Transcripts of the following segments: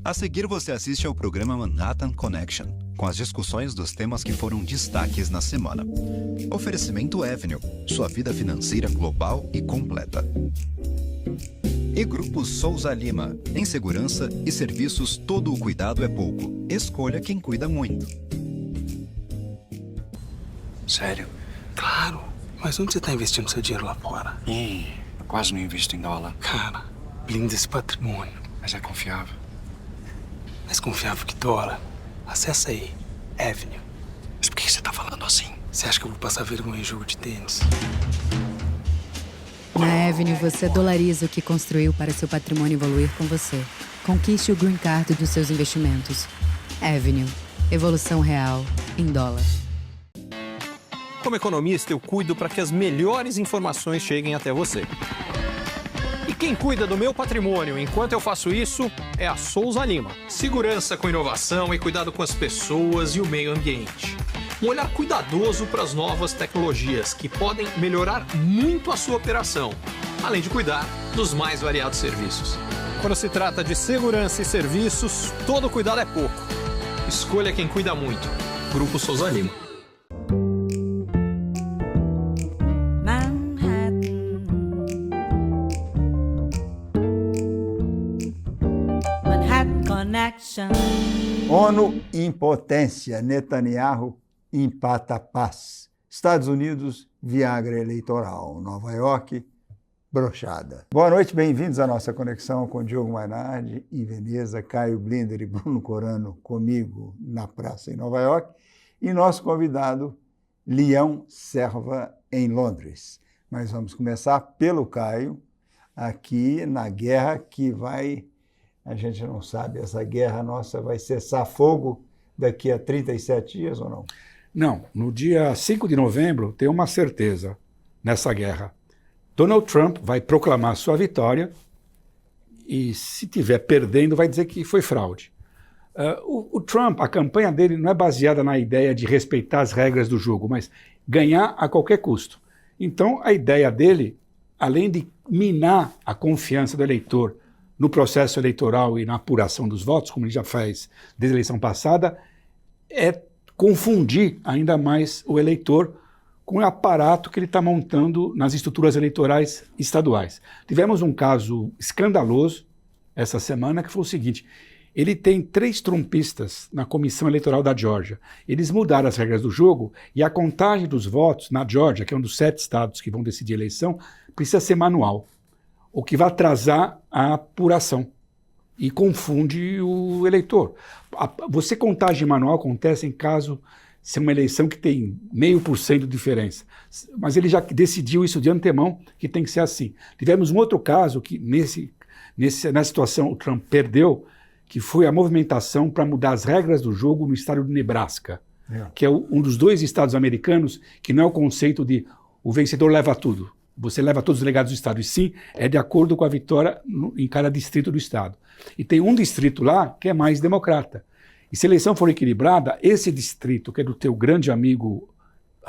A seguir você assiste ao programa Manhattan Connection, com as discussões dos temas que foram destaques na semana. Oferecimento Avenue, sua vida financeira global e completa. E Grupo Souza Lima, em segurança e serviços todo o cuidado é pouco. Escolha quem cuida muito. Sério? Claro, mas onde você está investindo seu dinheiro lá fora? Eu quase não invisto em dólar. Cara, blinda esse patrimônio. Mas é confiável. Mais confiável que dólar. Acessa aí, Avenue. Mas por que você tá falando assim? Você acha que eu vou passar vergonha em jogo de tênis? Na Avenue, você dolariza o que construiu para seu patrimônio evoluir com você. Conquiste o Green Card dos seus investimentos. Avenue. Evolução real em dólar. Como economista, eu cuido para que as melhores informações cheguem até você. E quem cuida do meu patrimônio enquanto eu faço isso é a Souza Lima. Segurança com inovação e cuidado com as pessoas e o meio ambiente. Um olhar cuidadoso para as novas tecnologias que podem melhorar muito a sua operação, além de cuidar dos mais variados serviços. Quando se trata de segurança e serviços, todo cuidado é pouco. Escolha quem cuida muito. Grupo Souza Lima. ONU impotência, Netanyahu empata a paz. Estados Unidos, Viagra eleitoral. Nova York, brochada. Boa noite, bem-vindos à nossa conexão com Diogo Mainardi em Veneza, Caio Blinder e Bruno Corano comigo na praça em Nova York e nosso convidado, Leão Serva, em Londres. Mas vamos começar pelo Caio, aqui na guerra que vai... A gente não sabe, essa guerra nossa vai cessar fogo daqui a 37 dias ou não? Não, no dia 5 de novembro tem uma certeza nessa guerra. Donald Trump vai proclamar sua vitória e, se estiver perdendo, vai dizer que foi fraude. O Trump, a campanha dele não é baseada na ideia de respeitar as regras do jogo, mas ganhar a qualquer custo. Então, a ideia dele, além de minar a confiança do eleitor no processo eleitoral e na apuração dos votos, como ele já faz desde a eleição passada, é confundir ainda mais o eleitor com o aparato que ele está montando nas estruturas eleitorais estaduais. Tivemos um caso escandaloso essa semana, que foi o seguinte: ele tem 3 trumpistas na comissão eleitoral da Geórgia. Eles mudaram as regras do jogo e a contagem dos votos na Geórgia, que é um dos 7 estados que vão decidir a eleição, precisa ser manual, o que vai atrasar a apuração e confunde o eleitor. Você contagem manual acontece em caso se é uma eleição que tem 0,5% de diferença. Mas ele já decidiu isso de antemão, que tem que ser assim. Tivemos um outro caso que, nessa situação, o Trump perdeu, que foi a movimentação para mudar as regras do jogo no estado de Nebraska, que é um dos 2 estados americanos que não é o conceito de o vencedor leva tudo. Você leva todos os delegados do estado, e sim, é de acordo com a vitória em cada distrito do estado. E tem um distrito lá que é mais democrata. E se a eleição for equilibrada, esse distrito, que é do teu grande amigo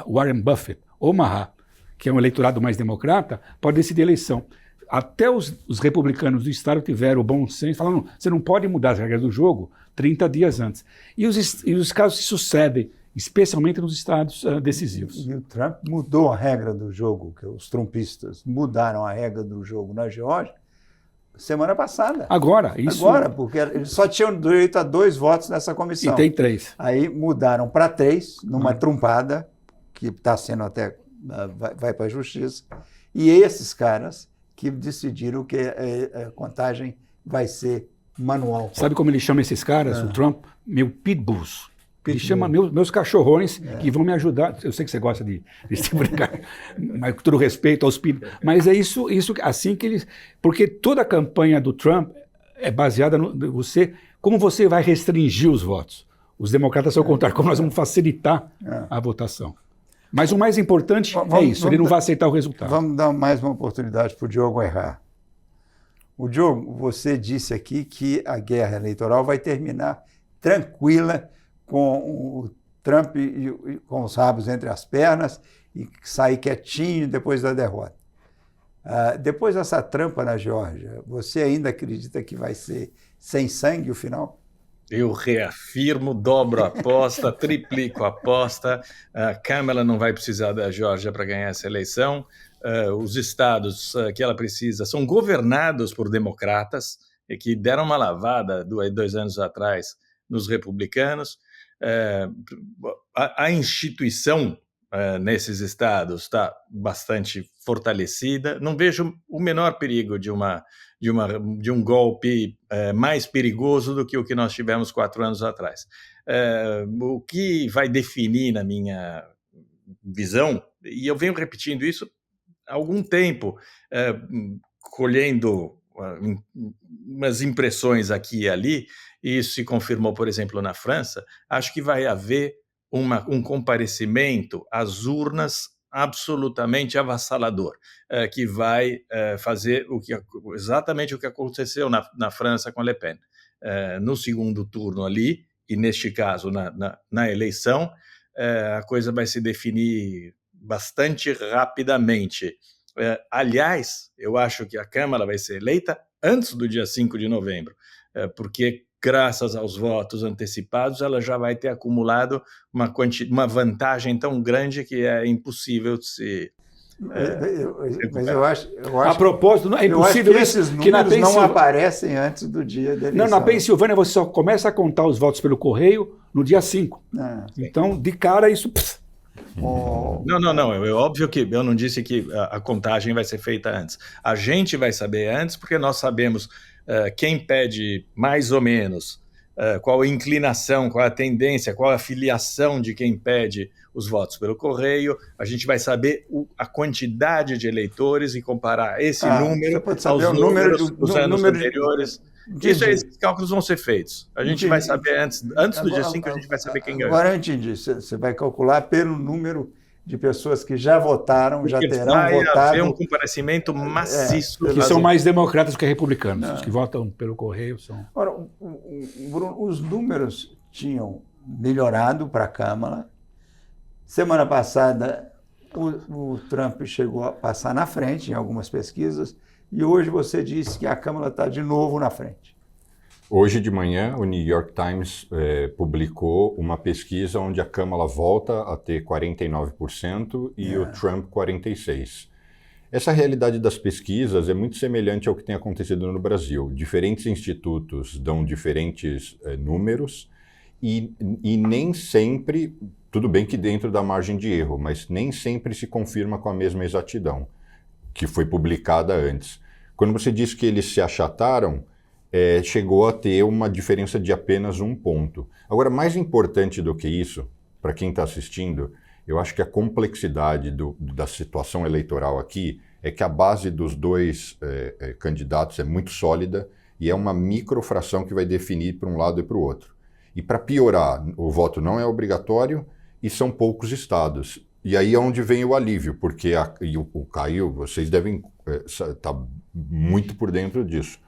Warren Buffett, Omaha, que é um eleitorado mais democrata, pode decidir a eleição. Até os republicanos do estado tiveram o bom senso, falando, você não pode mudar as regras do jogo 30 dias antes. E os casos se sucedem, especialmente nos estados decisivos. E o Trump mudou a regra do jogo, que os trumpistas mudaram a regra do jogo na Geórgia semana passada. Agora, porque eles só tinham direito a 2 votos nessa comissão. E tem 3. Aí mudaram para 3, numa trumpada, que está sendo até, vai para a justiça, e esses caras que decidiram que a contagem vai ser manual. Sabe como ele chama esses caras, o Trump? Meu pitbulls. Ele chama meus cachorrões que vão me ajudar. Eu sei que você gosta de se brincar, mas com todo respeito aos pitbulls. Mas é isso assim que eles... Porque toda a campanha do Trump é baseada no como você vai restringir os votos. Os democratas são o contrário, como nós vamos facilitar a votação. Mas o mais importante é isso, ele não vai aceitar o resultado. Vamos dar mais uma oportunidade para o Diogo errar. O Diogo, você disse aqui que a guerra eleitoral vai terminar tranquila, com o Trump com os rabos entre as pernas e sair quietinho depois da derrota. Depois dessa trampa na Geórgia, você ainda acredita que vai ser sem sangue o final? Eu reafirmo, dobro a aposta, triplico a aposta. A Câmara não vai precisar da Geórgia para ganhar essa eleição. Os estados que ela precisa são governados por democratas, que deram uma lavada 2 anos atrás nos republicanos. A instituição nesses estados está bastante fortalecida. Não vejo o menor perigo de um golpe mais perigoso do que o que nós tivemos 4 anos atrás. O que vai definir, na minha visão, e eu venho repetindo isso há algum tempo, colhendo umas impressões aqui e ali, e isso se confirmou, por exemplo, na França, acho que vai haver um comparecimento às urnas absolutamente avassalador, que vai fazer exatamente o que aconteceu na França com Le Pen. No segundo turno ali, e neste caso na eleição, a coisa vai se definir bastante rapidamente. Aliás, eu acho que a Câmara vai ser eleita antes do dia 5 de novembro, porque graças aos votos antecipados, ela já vai ter acumulado uma vantagem tão grande que é impossível de se... Mas eu acho a propósito, é impossível que esses números não aparecem antes do dia da eleição. Não, na Pensilvânia você só começa a contar os votos pelo correio no dia 5. Então, de cara, isso... Não. É óbvio que eu não disse que a contagem vai ser feita antes. A gente vai saber antes, porque nós sabemos quem pede mais ou menos, qual a inclinação, qual a tendência, qual a filiação de quem pede os votos pelo correio. A gente vai saber a quantidade de eleitores e comparar esse número aos números dos anos anteriores. Esses cálculos vão ser feitos. A gente vai saber antes do dia 5, a gente vai saber quem ganhou. Agora eu entendi. Você vai calcular pelo número de pessoas que já votaram, já terão votado. Vai haver um comparecimento maciço. Que são mais democratas que republicanos. Os que votam pelo correio são... Ora, Bruno, os números tinham melhorado para a Câmara. Semana passada, o Trump chegou a passar na frente em algumas pesquisas. E hoje você disse que a Câmara está de novo na frente. Hoje de manhã, o New York Times publicou uma pesquisa onde a Câmara volta a ter 49% e o Trump 46%. Essa realidade das pesquisas é muito semelhante ao que tem acontecido no Brasil. Diferentes institutos dão diferentes números e nem sempre, tudo bem que dentro da margem de erro, mas nem sempre se confirma com a mesma exatidão que foi publicada antes. Quando você diz que eles se achataram, chegou a ter uma diferença de apenas 1 ponto. Agora, mais importante do que isso, para quem está assistindo, eu acho que a complexidade da situação eleitoral aqui é que a base dos dois candidatos é muito sólida e é uma microfração que vai definir para um lado e para o outro. E para piorar, o voto não é obrigatório e são poucos estados. E aí é onde vem o alívio, porque o Caio, vocês devem estar muito por dentro disso.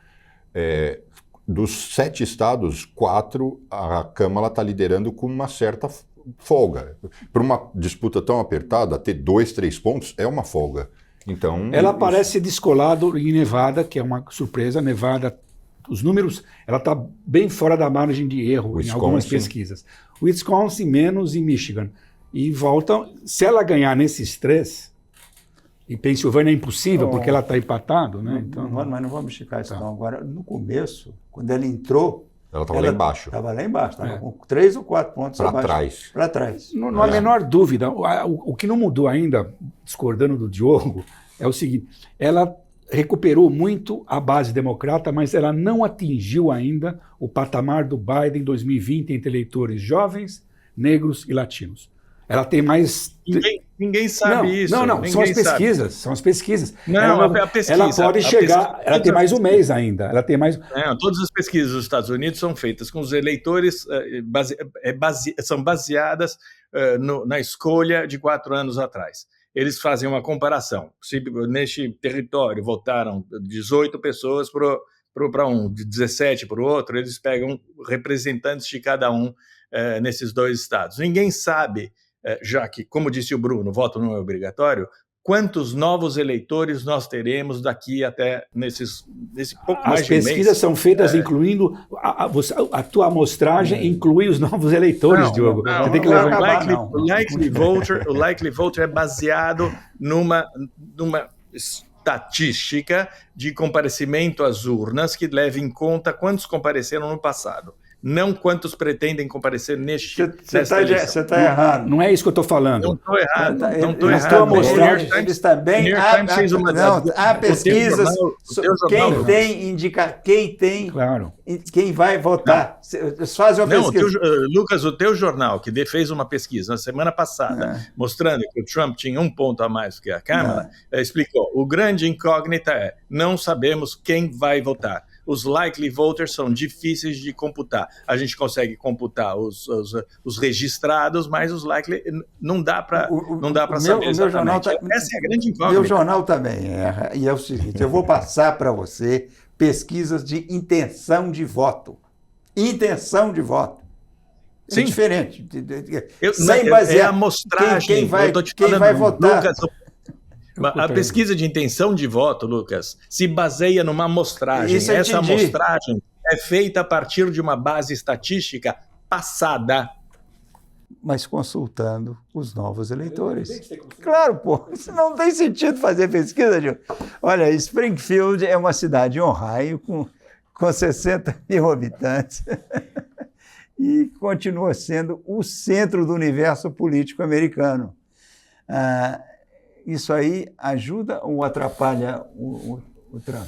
Dos 7 estados, 4 a Câmara está liderando com uma certa folga. Para uma disputa tão apertada, ter 2, 3 pontos é uma folga. Então, ela parece descolado em Nevada, que é uma surpresa. Nevada, os números, ela está bem fora da margem de erro em algumas pesquisas. Wisconsin menos e Michigan. E voltam, se ela ganhar nesses 3, e Pensilvânia é impossível, porque ela está empatado, né? Então, mas não vamos esticar isso não. Agora, no começo, quando ela entrou... Ela estava lá embaixo. Estava lá embaixo, estava com 3 ou 4 pontos para trás. Para trás. Não há a menor dúvida. O que não mudou ainda, discordando do Diogo, é o seguinte, ela recuperou muito a base democrata, mas ela não atingiu ainda o patamar do Biden em 2020 entre eleitores jovens, negros e latinos. Ela tem mais... Ninguém sabe isso. Não, são as pesquisas. São as pesquisas. Não, a pesquisa. Ela pode chegar... Ela tem mais um mês ainda. Ela tem mais... Todas as pesquisas dos Estados Unidos são feitas com os eleitores, são baseadas na escolha de 4 anos atrás. Eles fazem uma comparação. Se neste território votaram 18 pessoas para um, 17 para o outro, eles pegam representantes de cada um nesses 2 estados. Ninguém sabe... já que, como disse o Bruno, o voto não é obrigatório, quantos novos eleitores nós teremos daqui até nesse pouco mais As de um mês. pesquisas são feitas incluindo a tua amostragem inclui os novos eleitores, Diogo. Você tem que levar o likely voter é baseado numa estatística de comparecimento às urnas que leva em conta quantos compareceram no passado. Não quantos pretendem comparecer nesta eleição. Você está errado. Não é isso que eu estou falando. Não estou errado. Não estou Eles errado. eles também. Há pesquisas. Quem vai votar. Eles fazem uma pesquisa. Lucas, o teu jornal, que fez uma pesquisa na semana passada, mostrando que o Trump tinha um ponto a mais que a Câmara, explicou. O grande incógnita é: não sabemos quem vai votar. Os likely voters são difíceis de computar. A gente consegue computar os registrados, mas os likely não dá para saber exatamente. Essa é a grande incógnita. Meu jornal também erra. E é o seguinte, eu vou passar para você pesquisas de intenção de voto. Intenção de voto. É diferente. Sem basear é a amostragem. Quem vai votar. Lucas, a pesquisa de intenção de voto, Lucas, se baseia numa amostragem. Essa amostragem é feita a partir de uma base estatística passada. Mas consultando os novos eleitores. Claro, pô. Isso não tem sentido fazer pesquisa, Gil. Olha, Springfield é uma cidade em Ohio com 60 mil habitantes e continua sendo o centro do universo político americano. Isso aí ajuda ou atrapalha o Trump?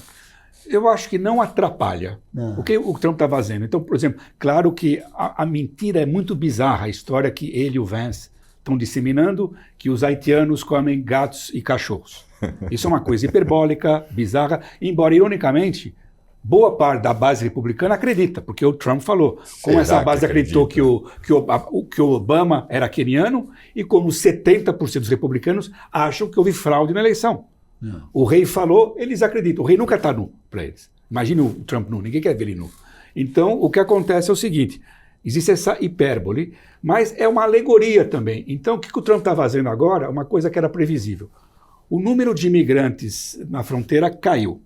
Eu acho que não atrapalha o que o Trump está fazendo. Então, por exemplo, claro que a mentira é muito bizarra, a história que ele e o Vance estão disseminando, que os haitianos comem gatos e cachorros. Isso é uma coisa hiperbólica, bizarra, embora, ironicamente, boa parte da base republicana acredita, porque o Trump falou. Como essa base acreditou que o Obama era queniano e como 70% dos republicanos acham que houve fraude na eleição. O rei falou, eles acreditam. O rei nunca está nu para eles. Imagine o Trump nu, ninguém quer ver ele nu. Então, o que acontece é o seguinte, existe essa hipérbole, mas é uma alegoria também. Então, o que o Trump está fazendo agora é uma coisa que era previsível. O número de imigrantes na fronteira caiu.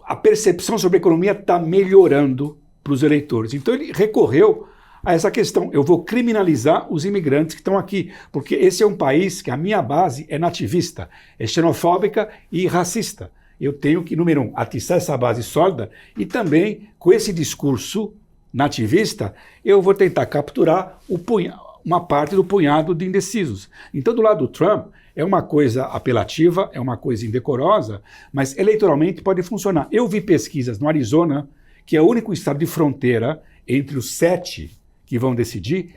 A percepção sobre a economia está melhorando para os eleitores. Então ele recorreu a essa questão. Eu vou criminalizar os imigrantes que estão aqui, porque esse é um país que a minha base é nativista, é xenofóbica e racista. Eu tenho que, número um, atiçar essa base sólida e também, com esse discurso nativista, eu vou tentar capturar uma parte do punhado de indecisos. Então, do lado do Trump, é uma coisa apelativa, é uma coisa indecorosa, mas eleitoralmente pode funcionar. Eu vi pesquisas no Arizona, que é o único estado de fronteira entre os 7 que vão decidir,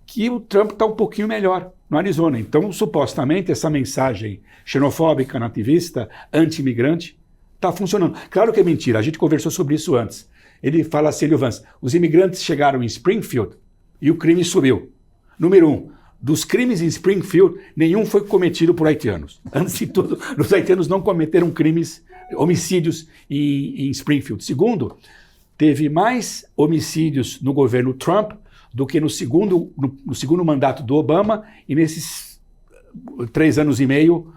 que o Trump está um pouquinho melhor no Arizona. Então, supostamente, essa mensagem xenofóbica, nativista, anti-imigrante, está funcionando. Claro que é mentira, a gente conversou sobre isso antes. Ele fala assim, Vance, os imigrantes chegaram em Springfield e o crime subiu. Número 1, dos crimes em Springfield, nenhum foi cometido por haitianos. Antes de tudo, os haitianos não cometeram homicídios em Springfield. Segundo, teve mais homicídios no governo Trump do que no segundo mandato do Obama e nesses 3 anos e meio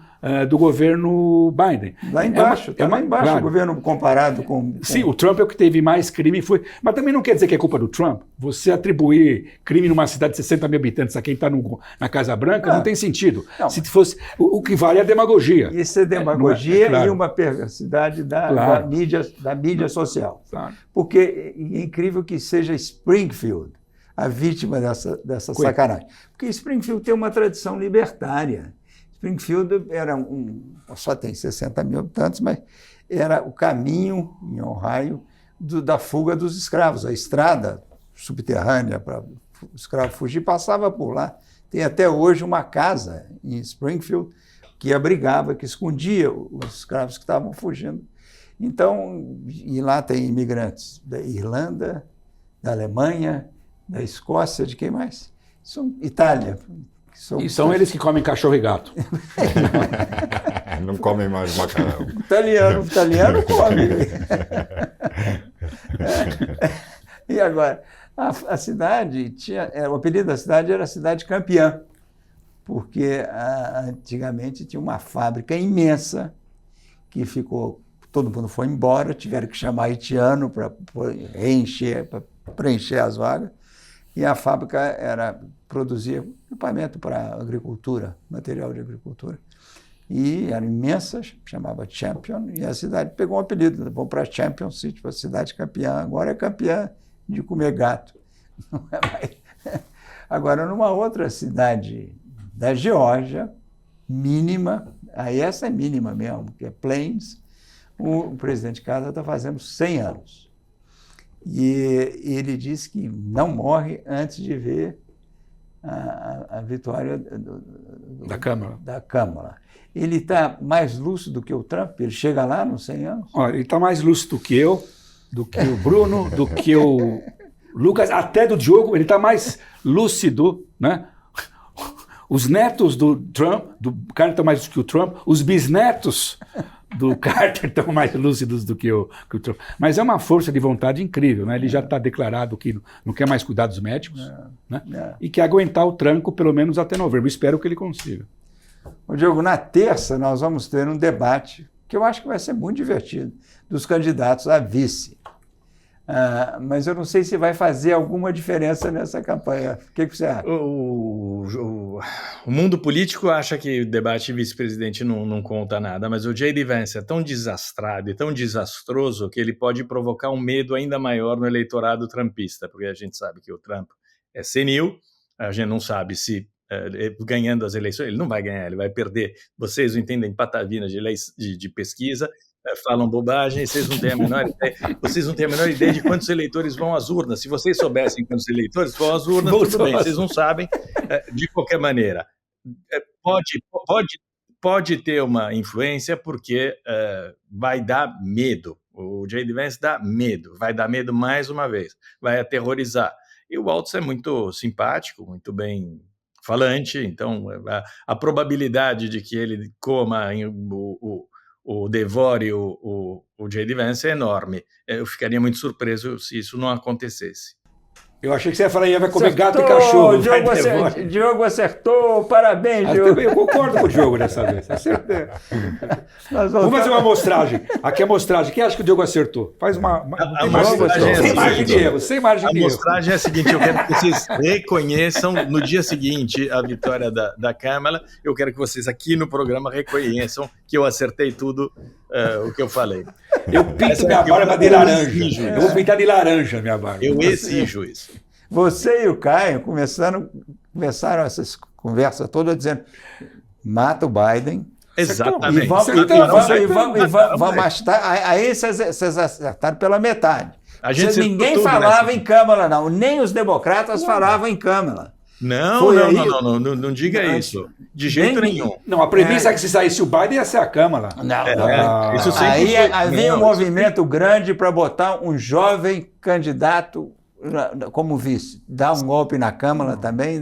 do governo Biden. Lá embaixo, claro. O governo comparado com... Sim, o Trump é o que teve mais crime. Mas também não quer dizer que é culpa do Trump. Você atribuir crime numa cidade de 60 mil habitantes a quem está na Casa Branca não tem sentido. Não. Se fosse, o que vale é a demagogia. Isso é demagogia e uma perversidade da mídia social. Claro. Porque é incrível que seja Springfield a vítima dessa sacanagem. Porque Springfield tem uma tradição libertária. Springfield era só tem 60 mil habitantes, mas era o caminho em Ohio da fuga dos escravos. A estrada subterrânea para o escravo fugir passava por lá. Tem até hoje uma casa em Springfield que abrigava, que escondia os escravos que estavam fugindo. Então, e lá tem imigrantes da Irlanda, da Alemanha, da Escócia, de quem mais? Itália. E são eles que comem cachorro e gato. Não comem mais macarrão. Italiano come. E agora, a cidade tinha... O apelido da cidade era Cidade Campeã, porque antigamente tinha uma fábrica imensa que ficou, todo mundo foi embora, tiveram que chamar haitiano para preencher as vagas, e a fábrica produzia equipamento para agricultura, material de agricultura. E era imensa, chamava Champion, e a cidade pegou um apelido, vamos para Champion City, para a cidade campeã. Agora é campeã de comer gato. Não é mais. Agora, numa outra cidade da Geórgia, mínima, aí essa é mínima mesmo, que é Plains, o presidente Carter está fazendo 100 anos. E ele disse que não morre antes de ver a vitória da Câmara. Ele está mais lúcido que o Trump? Ele chega lá nos 100 anos? Olha, ele está mais lúcido que eu, do que o Bruno, do que o Lucas, até do Diogo. Ele está mais lúcido, né? Os netos do Carter estão mais lúcidos que o Trump. Os bisnetos do Carter estão mais lúcidos do que o Trump. Mas é uma força de vontade incrível, né? Ele já está declarado que não quer mais cuidar dos médicos, né? E quer aguentar o tranco pelo menos até novembro. Espero que ele consiga. Ô, Diogo, na terça nós vamos ter um debate que eu acho que vai ser muito divertido, dos candidatos a vice. Mas eu não sei se vai fazer alguma diferença nessa campanha. O que você acha? O mundo político acha que o debate vice-presidente não conta nada, mas o J.D. Vance é tão desastrado e tão desastroso que ele pode provocar um medo ainda maior no eleitorado trumpista, porque a gente sabe que o Trump é senil, a gente não sabe se ganhando as eleições, ele não vai ganhar, ele vai perder. Vocês não entendem patavina de pesquisa, falam bobagem, vocês não têm a menor ideia de quantos eleitores vão às urnas. Se vocês soubessem quantos eleitores vão às urnas, tudo bem, vocês não sabem. De qualquer maneira, pode ter uma influência porque vai dar medo. O J.D. Vance dá medo, vai dar medo mais uma vez, vai aterrorizar. E o Waltz é muito simpático, muito bem falante, então a probabilidade de que ele coma devore o J.D. Vance é enorme. Eu ficaria muito surpreso se isso não acontecesse. Eu achei que você ia falar, vai comer gato e cachorro. Diogo acertou, parabéns, Diogo. Eu concordo com o Diogo dessa vez. Acertei. Vamos fazer uma amostragem. Aqui é a amostragem. Quem acha que o Diogo acertou? Faz uma amostragem. Sem margem de erro. A amostragem é a seguinte: eu quero que vocês reconheçam no dia seguinte a vitória da Câmara. Eu quero que vocês aqui no programa reconheçam que eu acertei tudo o que eu falei. Eu pinto minha barba de laranja. Eu vou pintar de laranja minha barba. Eu exijo isso. Você e o Caio começaram essas conversas todas dizendo: mata o Biden. Exatamente. Aí vocês acertaram pela metade. Ninguém falava em Câmara, não. Nem os democratas falavam em Câmara. Não diga isso. De jeito nenhum. Não, a premissa é que se saísse o Biden ia ser a Câmara. Isso aí havia um movimento grande para botar um jovem candidato como vice. Dar um golpe na Câmara também.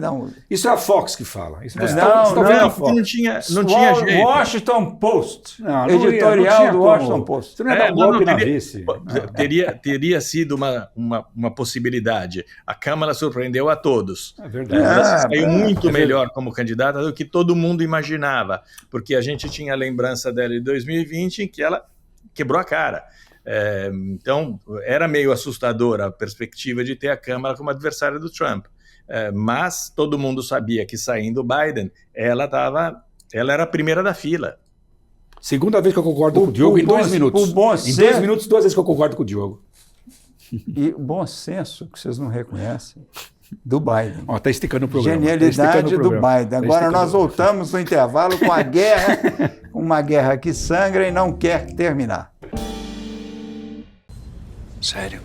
Isso é a Fox que fala. Isso não tinha jeito. Washington Post. Editorial do Washington Post. Você não ia dar um golpe na vice. Teria sido uma possibilidade. A Câmara surpreendeu a todos. É verdade. Ela saiu muito melhor como candidata do que todo mundo imaginava, porque a gente tinha a lembrança dela de 2020 em que ela quebrou a cara. Então, era meio assustadora a perspectiva de ter a Câmara como adversária do Trump. Mas todo mundo sabia que saindo o Biden, ela era a primeira da fila. Segunda vez que eu concordo com o Diogo em 2 minutos. Em 2 minutos, 2 vezes que eu concordo com o Diogo. E o bom senso, que vocês não reconhecem, do Biden. Está esticando o programa. Genialidade do Biden. Agora nós voltamos no intervalo com a guerra, uma guerra que sangra e não quer terminar. Sério?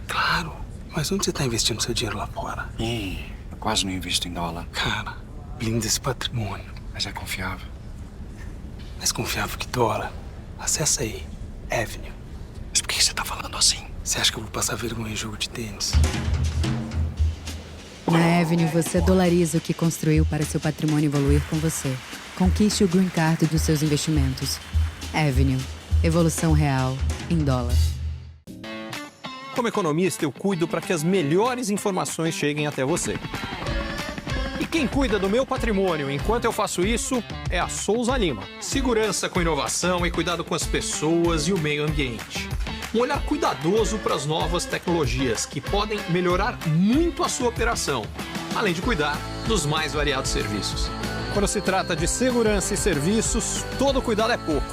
Claro. Mas onde você está investindo seu dinheiro lá fora? Eu quase não invisto em dólar. Cara, blinda esse patrimônio. Mas é confiável. Mais confiável que dólar. Acessa aí. Avenue. Mas por que você tá falando assim? Você acha que eu vou passar vergonha em jogo de tênis? Na Avenue, você dolariza o que construiu para seu patrimônio evoluir com você. Conquiste o Green Card dos seus investimentos. Avenue. Evolução real em dólar. Como economista, eu cuido para que as melhores informações cheguem até você. E quem cuida do meu patrimônio enquanto eu faço isso é a Souza Lima. Segurança com inovação e cuidado com as pessoas e o meio ambiente. Um olhar cuidadoso para as novas tecnologias que podem melhorar muito a sua operação, além de cuidar dos mais variados serviços. Quando se trata de segurança e serviços, todo cuidado é pouco.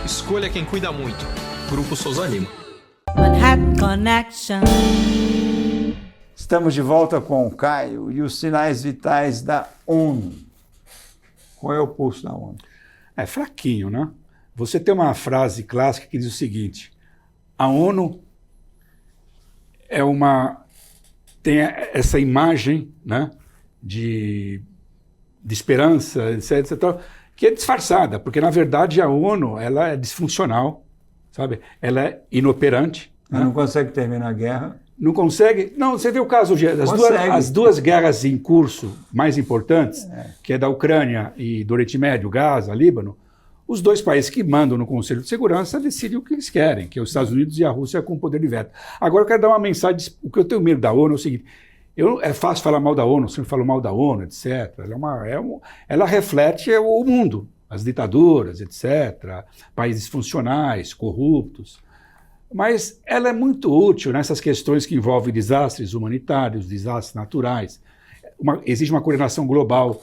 Escolha quem cuida muito. Grupo Souza Lima. Manhattan Connection. Estamos de volta com o Caio e os sinais vitais da ONU. Qual é o pulso da ONU? É fraquinho, né? Você tem uma frase clássica que diz o seguinte: a ONU tem essa imagem, né, de esperança, etc., que é disfarçada, porque na verdade a ONU ela é disfuncional, sabe? Ela é inoperante. Ela não consegue terminar a guerra. Não consegue? Não, você vê o caso as duas guerras em curso mais importantes, que é da Ucrânia e do Oriente Médio, Gaza, Líbano. Os dois países que mandam no Conselho de Segurança decidem o que eles querem, que é os Estados Unidos e a Rússia com poder de veto. Agora eu quero dar uma mensagem, o que eu tenho medo da ONU é o seguinte: é fácil falar mal da ONU, sempre falo mal da ONU, etc. Ela reflete o mundo, as ditaduras, etc., países funcionais, corruptos. Mas ela é muito útil nessas questões que envolvem desastres humanitários, desastres naturais. Existe uma coordenação global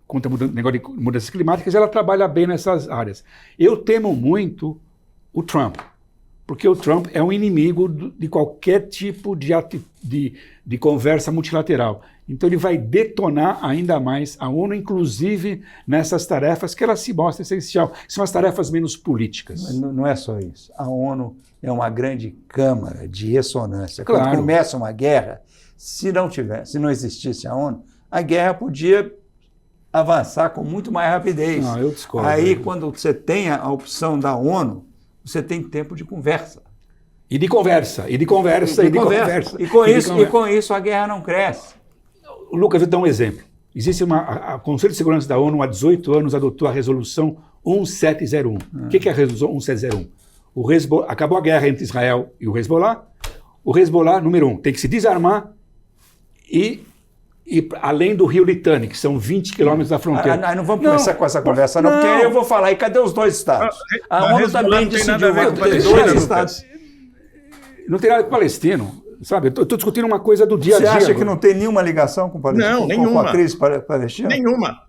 contra o negócio de mudanças climáticas, ela trabalha bem nessas áreas. Eu temo muito o Trump, porque o Trump é um inimigo de qualquer tipo de conversa multilateral. Então ele vai detonar ainda mais a ONU, inclusive nessas tarefas que ela se mostra essencial. São as tarefas menos políticas. Mas não é só isso. A ONU é uma grande câmara de ressonância. Claro. Quando começa uma guerra, se não existisse a ONU, a guerra podia avançar com muito mais rapidez. Não, eu discordo. Aí, quando você tem a opção da ONU, você tem tempo de conversa. E de conversa. E com isso a guerra não cresce. Lucas, eu vou dar um exemplo. Existe o Conselho de Segurança da ONU, há 18 anos, adotou a Resolução 1701. O que é a Resolução 1701? Acabou a guerra entre Israel e o Hezbollah. O Hezbollah, número 1, tem que se desarmar e além do rio Litani, que são 20 quilômetros da fronteira. Não vamos começar com essa conversa, não, porque aí eu vou falar. E cadê os dois estados? A ONU também decidiu ter dois estados. Não tem nada com o palestino. Sabe, eu estou discutindo uma coisa do dia a dia. Você acha que não tem nenhuma ligação com o palestino? Não, nenhuma. Com a crise palestina? Nenhuma.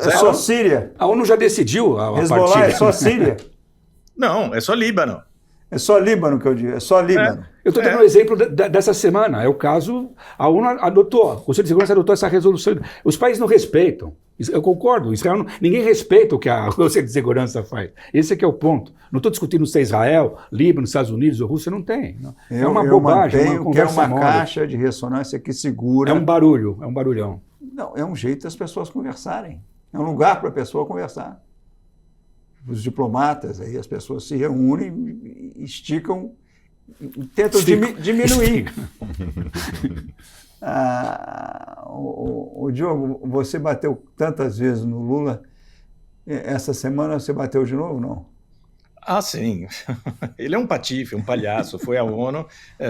É só Síria? A ONU já decidiu a Hezbollah partida. É só Síria? Não, é só Líbano. É só Líbano que eu digo, é só Líbano. Eu estou dando um exemplo dessa semana. É o caso, a ONU adotou, o Conselho de Segurança adotou essa resolução. Os países não respeitam. Eu concordo, Israel ninguém respeita o que a Conselho de Segurança faz. Esse é que é o ponto. Não estou discutindo se é Israel, Líbano, Estados Unidos ou Rússia, não tem. É uma bobagem, uma conversa que é uma mole. Caixa de ressonância que segura... É um barulho, é um barulhão. Não, é um jeito das pessoas conversarem. É um lugar para a pessoa conversar. Os diplomatas, aí as pessoas se reúnem, esticam, tentam diminuir. O Diogo, você bateu tantas vezes no Lula, essa semana você bateu de novo, não? Ah, sim. Ele é um patife, um palhaço. Foi à ONU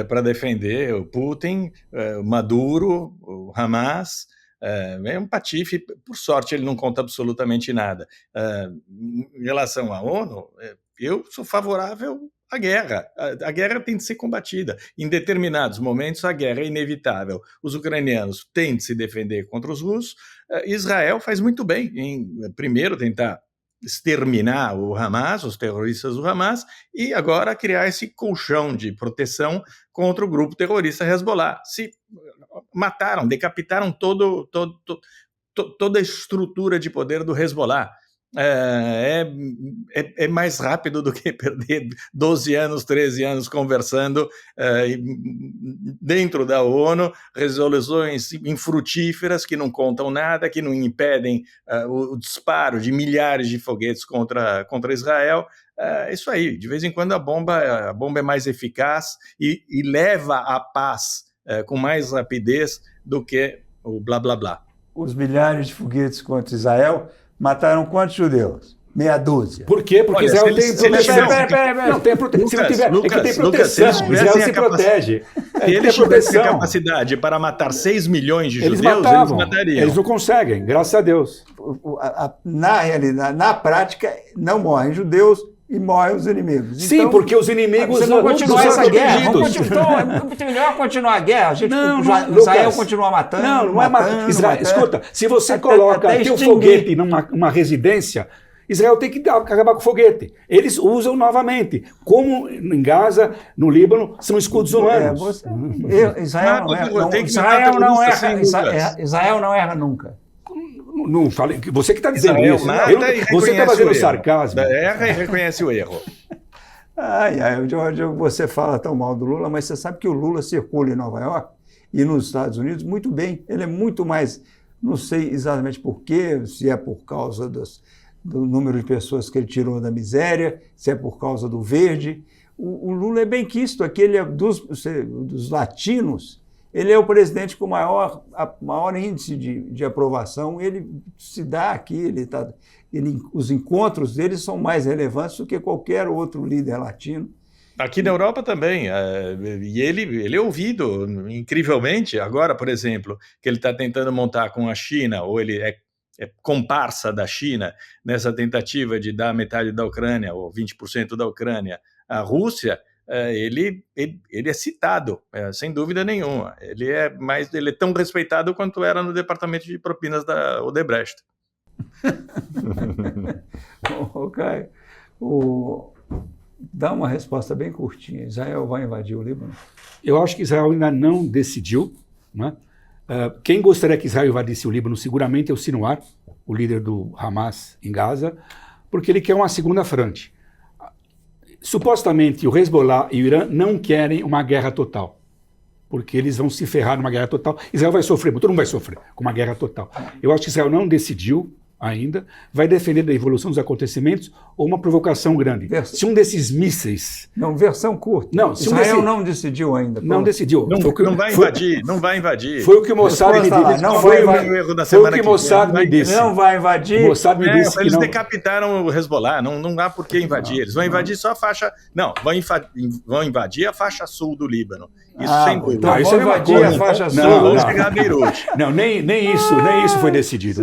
para defender o Putin, o Maduro, o Hamas. É um patife, por sorte ele não conta absolutamente nada. Em relação à ONU, eu sou favorável à guerra. A guerra tem de ser combatida. Em determinados momentos a guerra é inevitável. Os ucranianos têm de se defender contra os russos. Israel faz muito bem em primeiro tentar exterminar o Hamas, os terroristas do Hamas, e agora criar esse colchão de proteção contra o grupo terrorista Hezbollah. Se mataram, decapitaram toda a estrutura de poder do Hezbollah. É mais rápido do que perder 12 anos, 13 anos conversando dentro da ONU, resoluções infrutíferas que não contam nada, que não impedem o disparo de milhares de foguetes contra Israel. Isso aí, de vez em quando a bomba é mais eficaz e leva à paz com mais rapidez do que o blá blá blá. Os milhares de foguetes contra Israel mataram quantos judeus? meia dúzia. Por quê? Porque Olha, Israel tem se eles proteção. Peraí. Não, tem proteção. Se não tiver, é que tem Lucas, proteção. se eles Israel tivessem se a capacidade- protege. Se eles tem tivessem a proteção. capacidade para matar 6 milhões de Eles judeus, matavam. eles matariam. Eles não conseguem, graças a Deus. Na realidade, na prática, não morrem judeus e morrem os inimigos. Sim, Então, porque os inimigos você não continuar são essa guerra. protegidos. É melhor continuar a guerra. Israel Lucas, continua matando. Não é matando. Escuta, se você coloca até teu extinguir. foguete numa residência, Israel tem que acabar com o foguete. Eles usam novamente. Como em Gaza, no Líbano, são escudos humanos. Israel não erra nunca. Não falei, você que está dizendo Israel isso. mata Eu, e você está reconhece fazendo o erro. sarcasmo. Erra e reconhece o erro. Diogo, você fala tão mal do Lula, mas você sabe que o Lula circula em Nova York e nos Estados Unidos muito bem. Ele é muito mais, não sei exatamente por quê, se é por causa do número de pessoas que ele tirou da miséria, se é por causa do verde. O Lula é bem quisto, aquele é dos latinos. Ele é o presidente com maior índice de aprovação. Ele se dá aqui, os encontros dele são mais relevantes do que qualquer outro líder latino. Aqui na Europa também, e ele é ouvido incrivelmente. Agora, por exemplo, que ele está tentando montar com a China, ou ele é comparsa da China, nessa tentativa de dar metade da Ucrânia, ou 20% da Ucrânia, à Rússia. Ele é citado, sem dúvida nenhuma. Ele é tão respeitado quanto era no departamento de propinas da Odebrecht. Caio, dá uma resposta bem curtinha. Israel vai invadir o Líbano? Eu acho que Israel ainda não decidiu. Né? Quem gostaria que Israel invadisse o Líbano seguramente é o Sinwar, o líder do Hamas em Gaza, porque ele quer uma segunda frente. Supostamente o Hezbollah e o Irã não querem uma guerra total, porque eles vão se ferrar numa guerra total. Israel vai sofrer, todo mundo vai sofrer com uma guerra total. Eu acho que Israel não decidiu ainda, vai defender da evolução dos acontecimentos ou uma provocação grande. Se um desses mísseis... Não, versão curta. Não, Israel não decidiu ainda. Não decidiu. Não vai invadir. Foi o que o Mossad me disse. Foi o que o Mossad me disse. Não vai invadir. O Mossad me disse que eles não. decapitaram o Hezbollah, não há por que invadir. Eles vão invadir só a faixa... Não, vão invadir a faixa sul do Líbano. Isso sem dúvida. Então vão invadir a faixa sul. Vão chegar a Beirute. Não, nem isso foi decidido.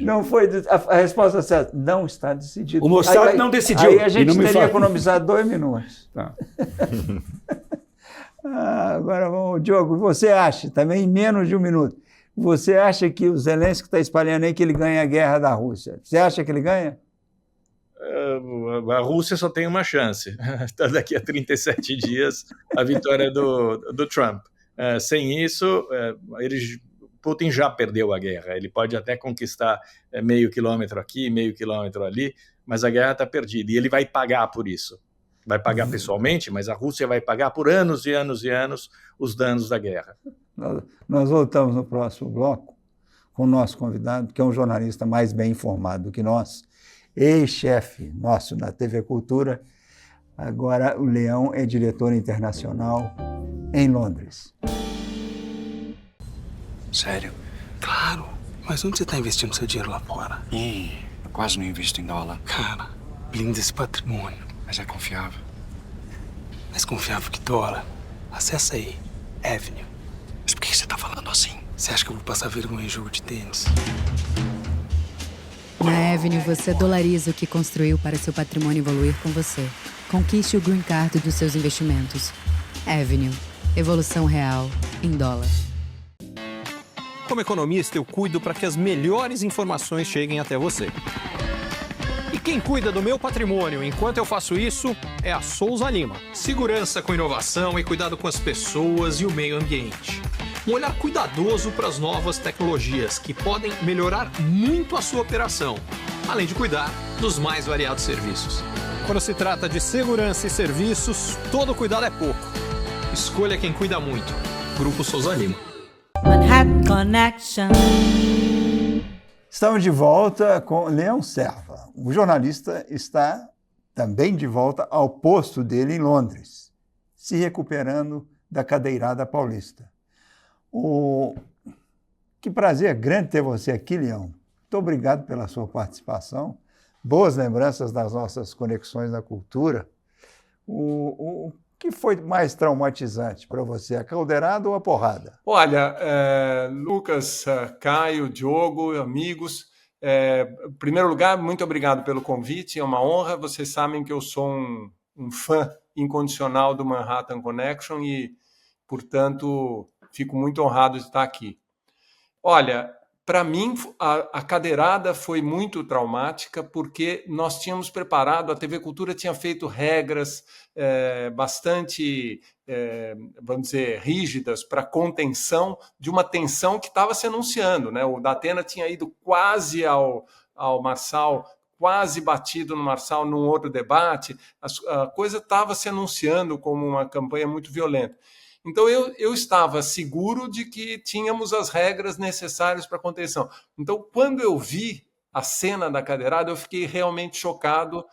Não foi. A resposta certa, não está decidido. O Mossad não decidiu. Aí a gente teria economizado 2 minutos. Tá. Agora vamos, Diogo, você acha, também em menos de 1 minuto, você acha que o Zelensky está espalhando aí que ele ganha a guerra da Rússia? Você acha que ele ganha? A Rússia só tem uma chance. Daqui a 37 dias, a vitória do Trump. Sem isso, Putin já perdeu a guerra. Ele pode até conquistar meio quilômetro aqui, meio quilômetro ali, mas a guerra está perdida. E ele vai pagar por isso. Vai pagar pessoalmente, mas a Rússia vai pagar por anos e anos e anos os danos da guerra. Nós voltamos no próximo bloco com o nosso convidado, que é um jornalista mais bem informado do que nós, ex-chefe nosso na TV Cultura. Agora o Leão é diretor internacional em Londres. Sério? Claro. Mas onde você está investindo seu dinheiro lá fora? Eu quase não invisto em dólar. Cara, blinda esse patrimônio. Mas é confiável. Mais confiável que dólar. Acessa aí. Avenue. Mas por que você tá falando assim? Você acha que eu vou passar vergonha em jogo de tênis? Na Avenue, você dolariza o que construiu para seu patrimônio evoluir com você. Conquiste o Green Card dos seus investimentos. Avenue. Evolução real em dólar. Como economista, eu cuido para que as melhores informações cheguem até você. E quem cuida do meu patrimônio enquanto eu faço isso é a Souza Lima. Segurança com inovação e cuidado com as pessoas e o meio ambiente. Um olhar cuidadoso para as novas tecnologias que podem melhorar muito a sua operação, além de cuidar dos mais variados serviços. Quando se trata de segurança e serviços, todo cuidado é pouco. Escolha quem cuida muito. Grupo Souza Lima. Manhattan Connection. Estamos de volta com Leão Serva. O jornalista está também de volta ao posto dele em Londres, se recuperando da cadeirada paulista. Que prazer grande ter você aqui, Leão. Muito obrigado pela sua participação. boas lembranças das nossas conexões na cultura. O que foi mais traumatizante para você, a caldeirada ou a porrada? Olha, Lucas, Caio, Diogo, amigos, em primeiro lugar, muito obrigado pelo convite, é uma honra. Vocês sabem que eu sou um fã incondicional do Manhattan Connection e, portanto, fico muito honrado de estar aqui. Olha, para mim, a cadeirada foi muito traumática porque nós tínhamos preparado, a TV Cultura tinha feito regras bastante, vamos dizer, rígidas para contenção de uma tensão que estava se anunciando, né? O Datena tinha ido quase ao Marçal, quase batido no Marçal num outro debate, a coisa estava se anunciando como uma campanha muito violenta. Então, eu estava seguro de que tínhamos as regras necessárias para a contenção. Então, quando eu vi a cena da cadeirada, eu fiquei realmente chocado,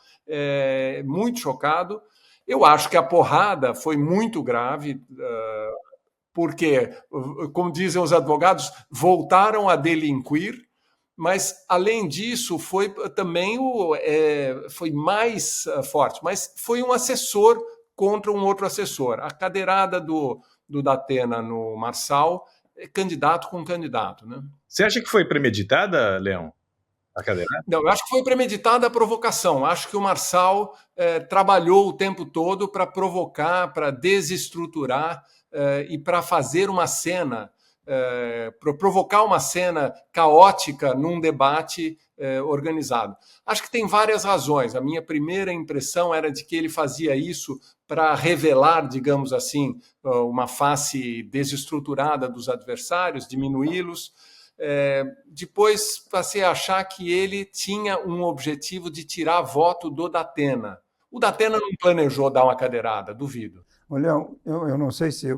muito chocado. Eu acho que a porrada foi muito grave, porque, como dizem os advogados, voltaram a delinquir, mas, além disso, foi também foi mais forte, mas foi um assessor contra um outro assessor. A cadeirada do Datena no Marçal é candidato com candidato, né? Você acha que foi premeditada, Leão, a cadeirada? Não, eu acho que foi premeditada a provocação. Acho que o Marçal trabalhou o tempo todo para provocar, para desestruturar e para fazer uma cena, para provocar uma cena caótica num debate organizado. Acho que tem várias razões. A minha primeira impressão era de que ele fazia isso para revelar, digamos assim, uma face desestruturada dos adversários, diminuí-los. Depois passei a achar que ele tinha um objetivo de tirar voto do Datena. O Datena não planejou dar uma cadeirada, duvido. Leão, eu não sei se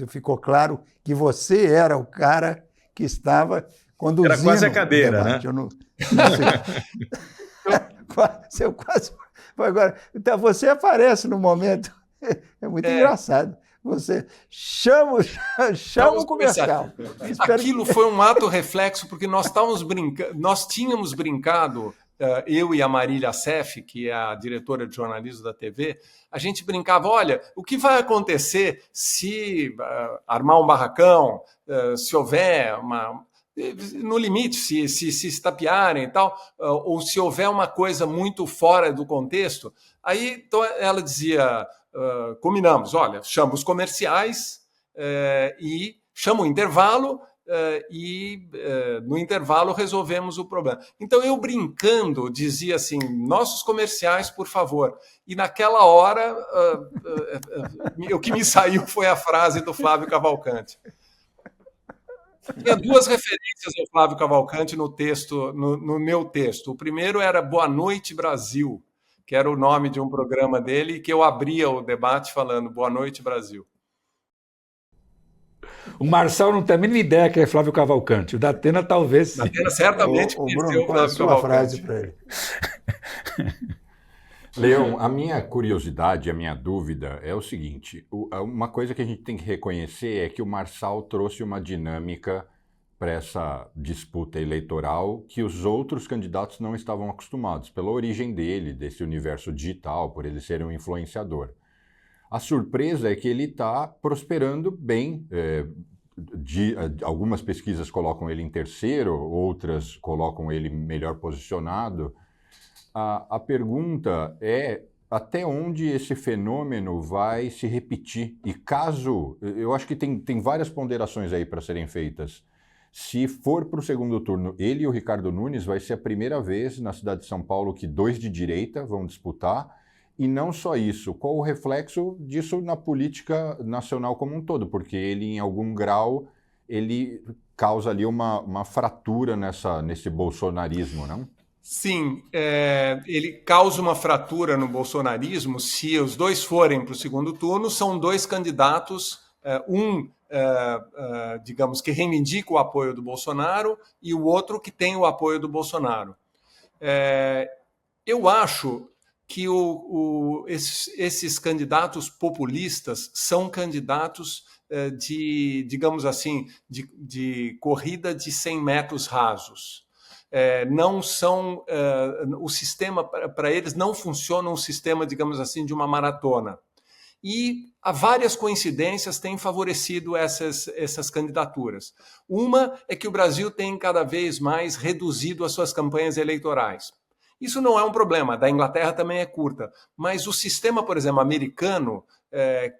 ficou claro que você era o cara que estava conduzindo. Era quase a cadeira, né? Eu não sei. Eu quase. Agora, então você aparece no momento. É muito engraçado. Você chama o comercial. Aquilo foi um ato reflexo, porque nós tínhamos brincado, eu e a Marília Assef, que é a diretora de jornalismo da TV, a gente brincava, olha, o que vai acontecer se armar um barracão, se houver no limite, se estapearem e tal, ou se houver uma coisa muito fora do contexto. Aí então, ela dizia, combinamos, olha, chama os comerciais e chama o intervalo e no intervalo resolvemos o problema. Então eu brincando dizia assim, nossos comerciais, por favor. E naquela hora o que me saiu foi a frase do Flávio Cavalcante. Tinha duas referências ao Flávio Cavalcante no texto, no meu texto. O primeiro era Boa Noite, Brasil, que era o nome de um programa dele, e que eu abria o debate falando Boa Noite, Brasil. O Marçal não tem a mínima ideia que é Flávio Cavalcante. O Datena talvez... Datena certamente conheceu o Flávio Cavalcante. Frase para ele. Leão, a minha curiosidade, a minha dúvida é o seguinte, uma coisa que a gente tem que reconhecer é que o Marçal trouxe uma dinâmica para essa disputa eleitoral que os outros candidatos não estavam acostumados, pela origem dele, desse universo digital, por ele ser um influenciador. A surpresa é que ele está prosperando bem. Algumas pesquisas colocam ele em terceiro, outras colocam ele melhor posicionado. A pergunta é até onde esse fenômeno vai se repetir. E caso... Eu acho que tem várias ponderações aí para serem feitas. Se for para o segundo turno, ele e o Ricardo Nunes, vai ser a primeira vez na cidade de São Paulo que dois de direita vão disputar. E não só isso, qual o reflexo disso na política nacional como um todo? Porque ele, em algum grau, ele causa ali uma fratura nesse bolsonarismo, não? Sim, ele causa uma fratura no bolsonarismo se os dois forem para o segundo turno, são dois candidatos, digamos, que reivindica o apoio do Bolsonaro e o outro que tem o apoio do Bolsonaro. Eu acho que esses candidatos populistas são candidatos digamos assim, de corrida de 100 metros rasos. não são... o sistema, para eles, não funciona um sistema, digamos assim, de uma maratona. E há várias coincidências têm favorecido essas candidaturas. Uma é que o Brasil tem cada vez mais reduzido as suas campanhas eleitorais. Isso não é um problema, da Inglaterra também é curta, mas o sistema, por exemplo, americano,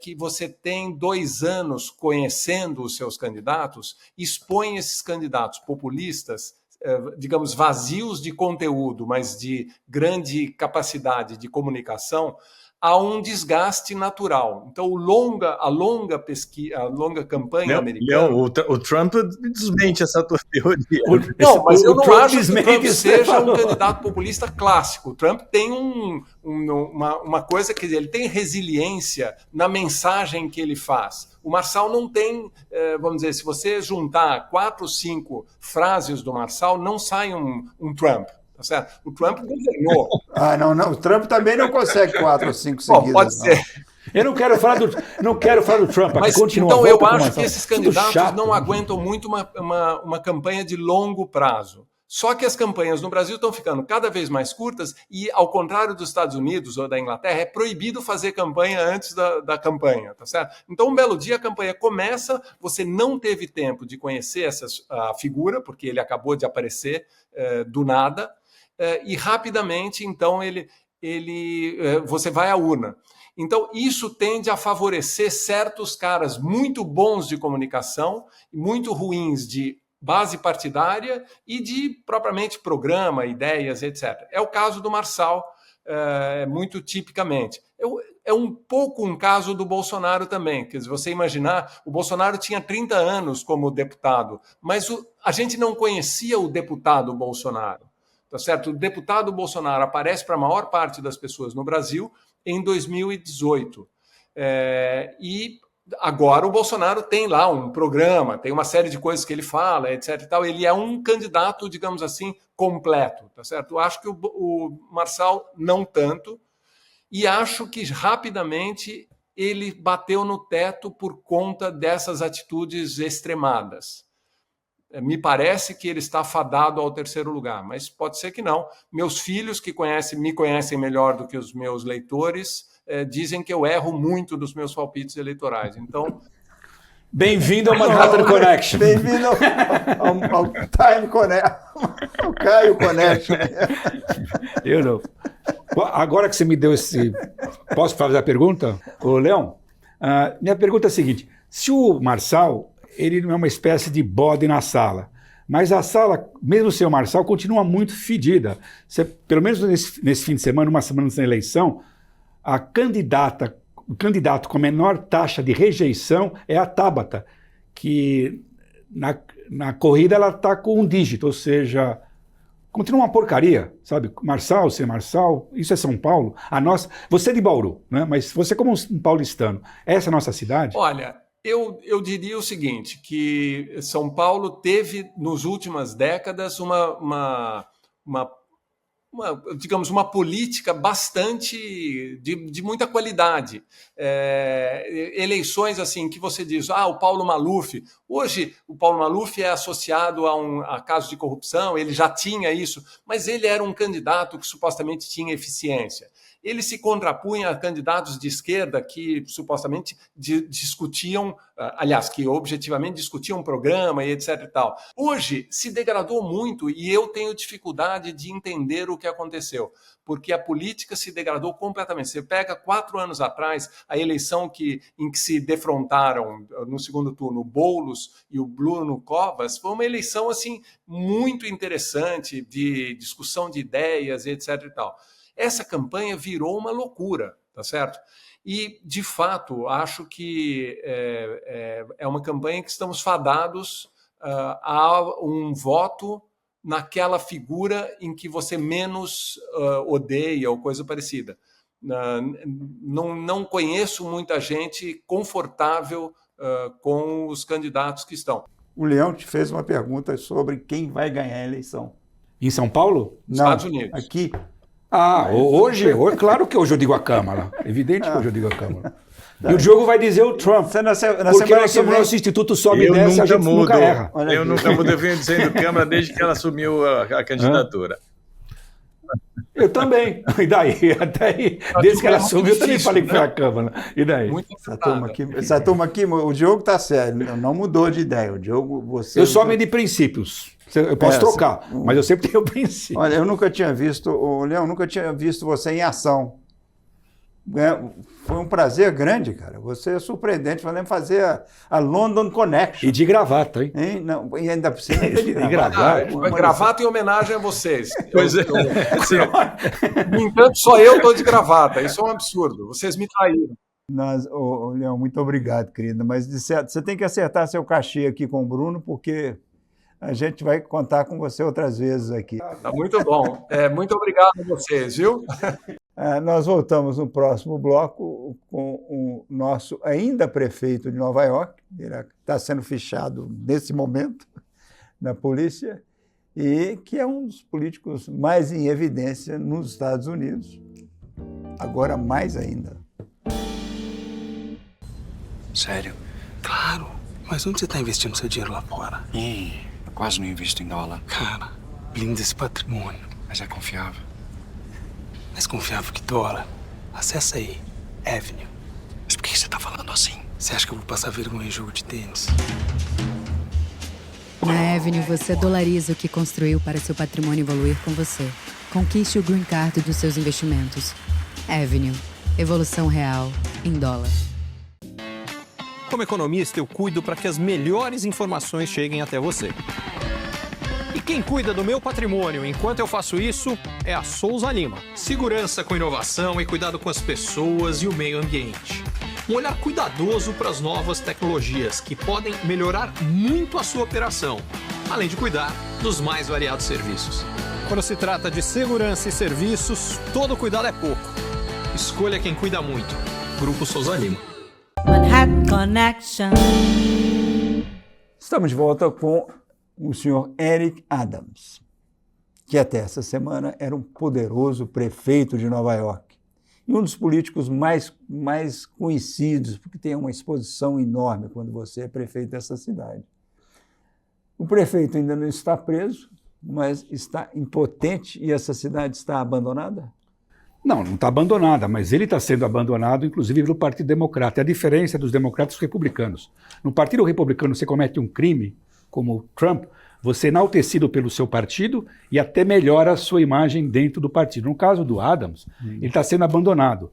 que você tem 2 anos conhecendo os seus candidatos, expõe esses candidatos populistas, digamos, vazios de conteúdo, mas de grande capacidade de comunicação, há um desgaste natural. Então, a longa campanha americana... Leão, o Trump desmente essa tua teoria. Não, mas eu não acho que o Trump seja um candidato populista clássico. O Trump tem uma coisa, quer dizer, ele tem resiliência na mensagem que ele faz. O Marçal não tem, vamos dizer, se você juntar 4 ou 5 frases do Marçal, não sai um Trump. Tá certo? O Trump governou. Não. O Trump também não consegue 4 ou 5 seguidas. Bom, pode ser. Eu não quero falar do Trump. Mas então eu acho que esses candidatos não aguentam muito uma campanha de longo prazo. Só que as campanhas no Brasil estão ficando cada vez mais curtas e, ao contrário dos Estados Unidos ou da Inglaterra, é proibido fazer campanha antes da campanha, tá certo? Então, um belo dia a campanha começa, você não teve tempo de conhecer a figura, porque ele acabou de aparecer do nada, e rapidamente, então, você vai à urna. Então, isso tende a favorecer certos caras muito bons de comunicação e muito ruins de base partidária e de, propriamente, programa, ideias, etc. É o caso do Marçal, muito tipicamente. É um pouco um caso do Bolsonaro também. Quer dizer, você imaginar, o Bolsonaro tinha 30 anos como deputado, mas a gente não conhecia o deputado Bolsonaro. Tá certo? O deputado Bolsonaro aparece para a maior parte das pessoas no Brasil em 2018. E agora o Bolsonaro tem lá um programa, tem uma série de coisas que ele fala, etc. E tal. Ele é um candidato, digamos assim, completo. Tá certo? Eu acho que o Marçal não tanto, e acho que rapidamente ele bateu no teto por conta dessas atitudes extremadas. Me parece que ele está fadado ao 3º lugar, mas pode ser que não. Meus filhos, que me conhecem melhor do que os meus leitores, dizem que eu erro muito dos meus palpites eleitorais. Então, bem-vindo ao Manhattan Connection. Bem-vindo ao Time Connection, ao Caio Connection. Eu não. Agora que você me deu esse... Posso fazer a pergunta? Ô, Leão, minha pergunta é a seguinte. Se o Marçal... ele não é uma espécie de bode na sala. Mas a sala, mesmo sem o Marçal, continua muito fedida. Pelo menos nesse fim de semana, uma semana antes da eleição, o candidato com a menor taxa de rejeição é a Tabata, que na corrida ela está com 1 dígito, ou seja, continua uma porcaria, sabe? Marçal, sem Marçal, isso é São Paulo. Você é de Bauru, né? Mas você como um paulistano, essa é a nossa cidade? Olha... Eu diria o seguinte, que São Paulo teve, nas últimas décadas, digamos, uma política bastante de muita qualidade. Eleições assim que você diz, o Paulo Maluf. Hoje, o Paulo Maluf é associado a casos de corrupção, ele já tinha isso, mas ele era um candidato que supostamente tinha eficiência. Ele se contrapunha a candidatos de esquerda que supostamente discutiam, aliás, que objetivamente discutiam um programa e etc. e tal. Hoje se degradou muito e eu tenho dificuldade de entender o que aconteceu, porque a política se degradou completamente. Você pega 4 anos atrás, a eleição em que se defrontaram no segundo turno o Boulos e o Bruno Covas, foi uma eleição assim, muito interessante de discussão de ideias e etc. e tal. Essa campanha virou uma loucura, tá certo? E, de fato, acho que é uma campanha que estamos fadados a um voto naquela figura em que você menos odeia ou coisa parecida. Não conheço muita gente confortável com os candidatos que estão. O Leão te fez uma pergunta sobre quem vai ganhar a eleição. Em São Paulo? Não, Estados Unidos. Aqui. Hoje, claro que hoje eu digo a Câmara. Evidente que hoje eu digo a Câmara. E o Diogo vai dizer o Trump. Você na porque nosso instituto sobe e desce, a gente nunca erra. Eu nunca mudo, eu venho dizendo Câmara desde que ela assumiu a candidatura. Eu também. E daí? Até aí, desde que ela assumiu, eu também falei que foi a Câmara. E daí? Essa turma aqui, o Diogo está sério, não mudou de ideia. O Diogo, você... Eu sou homem de princípios. Eu posso trocar, mas eu sempre tenho princípio. Olha, eu nunca tinha visto, Leão, nunca tinha visto você em ação. Foi um prazer grande, cara. Você é surpreendente. Podemos fazer a London Connection. E de gravata, hein? Não, e ainda precisa de gravata. Gravata em homenagem a vocês. Pois é. No entanto, só eu estou de gravata. Isso é um absurdo. Vocês me traíram. Leão, muito obrigado, querida. Mas de certo, você tem que acertar seu cachê aqui com o Bruno, porque a gente vai contar com você outras vezes aqui. Tá muito bom. Muito obrigado a vocês, viu? Nós voltamos no próximo bloco com o nosso ainda prefeito de Nova York. Ele está sendo fichado nesse momento na polícia e que é um dos políticos mais em evidência nos Estados Unidos. Agora mais ainda. Sério? Claro. Mas onde você está investindo seu dinheiro lá fora? Eu quase não invisto em dólar. Cara, blinda esse patrimônio. Mas é confiável. Mais confiável que dólar. Acessa aí. Avenue. Mas por que você tá falando assim? Você acha que eu vou passar vergonha em jogo de tênis? Na Avenue, você dolariza o que construiu para seu patrimônio evoluir com você. Conquiste o Green Card dos seus investimentos. Avenue. Evolução real em dólar. Como economista, eu cuido para que as melhores informações cheguem até você. E quem cuida do meu patrimônio enquanto eu faço isso é a Souza Lima. Segurança com inovação e cuidado com as pessoas e o meio ambiente. Um olhar cuidadoso para as novas tecnologias que podem melhorar muito a sua operação, além de cuidar dos mais variados serviços. Quando se trata de segurança e serviços, todo cuidado é pouco. Escolha quem cuida muito. Grupo Souza Lima. Manhattan Connection. Estamos de volta com o senhor Eric Adams, que até essa semana era um poderoso prefeito de Nova York e um dos políticos mais conhecidos, porque tem uma exposição enorme quando você é prefeito dessa cidade. O prefeito ainda não está preso, mas está impotente e essa cidade está abandonada? Não está abandonada, mas ele está sendo abandonado, inclusive, pelo Partido Democrata. É a diferença dos democratas e dos republicanos. No Partido Republicano, você comete um crime, como o Trump, você é enaltecido pelo seu partido e até melhora a sua imagem dentro do partido. No caso do Adams, ele está sendo abandonado.